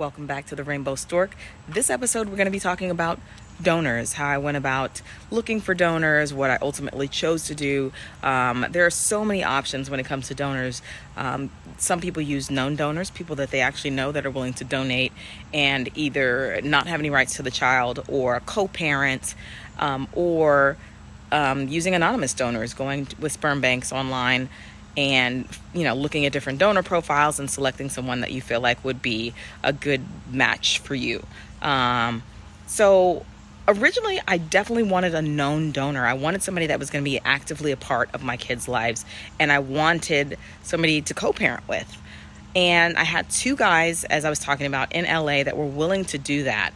welcome back to the Rainbow Stork. This episode we're going to be talking about donors, how I went about looking for donors, what I ultimately chose to do. There are so many options when it comes to donors. Some people use known donors, people that they actually know that are willing to donate and either not have any rights to the child or co-parent, or using anonymous donors, going with sperm banks online and looking at different donor profiles and selecting someone that you feel like would be a good match for you. So originally I definitely wanted a known donor. I wanted somebody that was going to be actively a part of my kids' lives, and I wanted somebody to co-parent with. And I had two guys, as I was talking about, in LA that were willing to do that.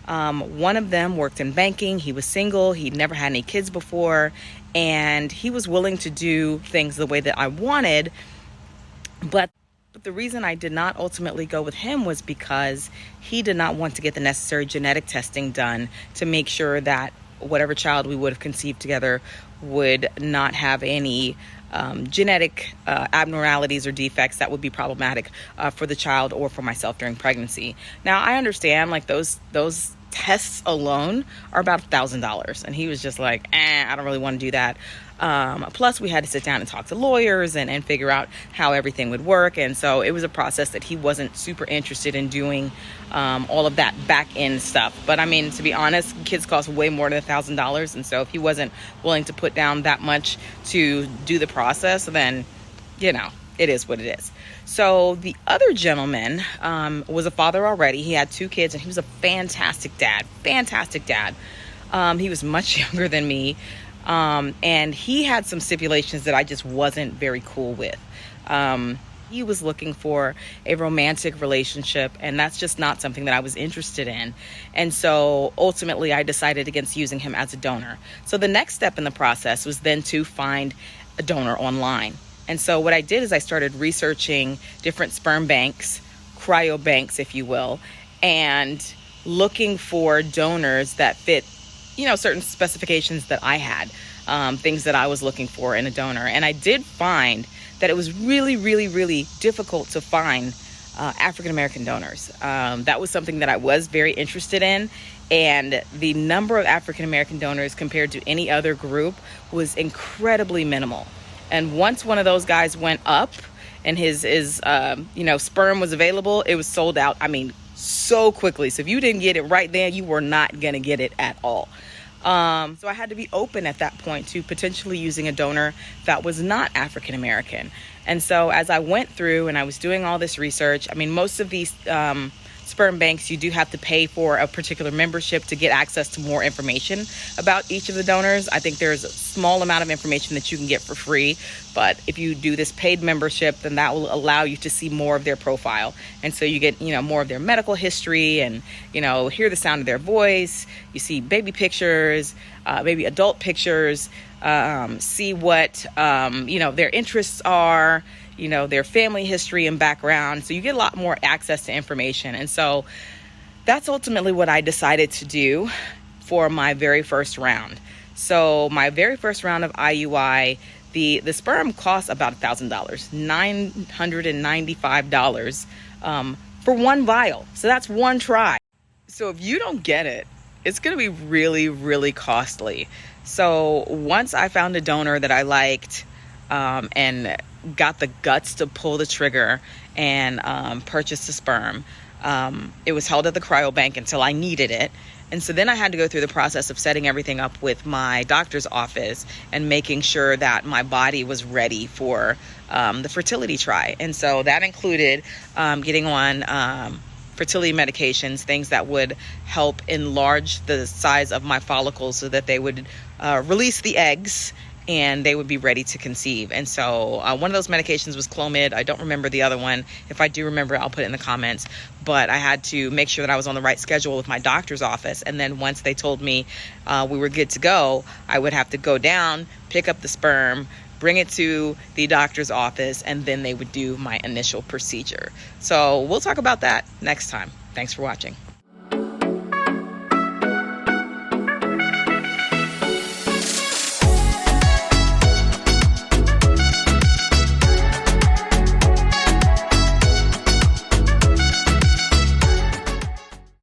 One of them worked in banking. He was single. He'd never had any kids before. And he was willing to do things the way that I wanted. But the reason I did not ultimately go with him was because he did not want to get the necessary genetic testing done to make sure that whatever child we would have conceived together would not have any genetic abnormalities or defects that would be problematic for the child or for myself during pregnancy. Now, I understand those tests alone are about $1,000, and he was just like, I don't really want to do that. Plus we had to sit down and talk to lawyers and figure out how everything would work, and so it was a process that he wasn't super interested in doing, all of that back end stuff. But I mean, to be honest, kids cost way more than $1,000, and so if he wasn't willing to put down that much to do the process, then it is what it is. So the other gentleman was a father already. He had two kids, and he was a fantastic dad. He was much younger than me, and he had some stipulations that I just wasn't very cool with. He was looking for a romantic relationship, and that's just not something that I was interested in. And so ultimately I decided against using him as a donor. So the next step in the process was then to find a donor online. And so what I did is I started researching different sperm banks, cryobanks, if you will, and looking for donors that fit, certain specifications that I had, things that I was looking for in a donor. And I did find that it was really, really, really difficult to find African-American donors. That was something that I was very interested in. And the number of African-American donors compared to any other group was incredibly minimal. And once one of those guys went up and his sperm was available, it was sold out. I mean, so quickly. So if you didn't get it right then, you were not going to get it at all. So I had to be open at that point to potentially using a donor that was not African American. And so as I went through and I was doing all this research, I mean, most of these sperm banks, you do have to pay for a particular membership to get access to more information about each of the donors. I think there's a small amount of information that you can get for free, but if you do this paid membership, then that will allow you to see more of their profile. And so you get, more of their medical history and, hear the sound of their voice. You see baby pictures, maybe adult pictures, see what, their interests are, their family history and background. So you get a lot more access to information. And so that's ultimately what I decided to do for my very first round. So my very first round of IUI, the sperm costs about $1,000, $995 for one vial. So that's one try. So if you don't get it, it's going to be really, really costly. So once I found a donor that I liked, and got the guts to pull the trigger and purchase the sperm, it was held at the cryobank until I needed it. And so then I had to go through the process of setting everything up with my doctor's office and making sure that my body was ready for the fertility try. And so that included getting on fertility medications, things that would help enlarge the size of my follicles so that they would release the eggs and they would be ready to conceive. And so one of those medications was Clomid. I don't remember the other one. If I do remember, I'll put it in the comments. But I had to make sure that I was on the right schedule with my doctor's office. And then once they told me we were good to go, I would have to go down, pick up the sperm, bring it to the doctor's office, and then they would do my initial procedure. So we'll talk about that next time. Thanks for watching.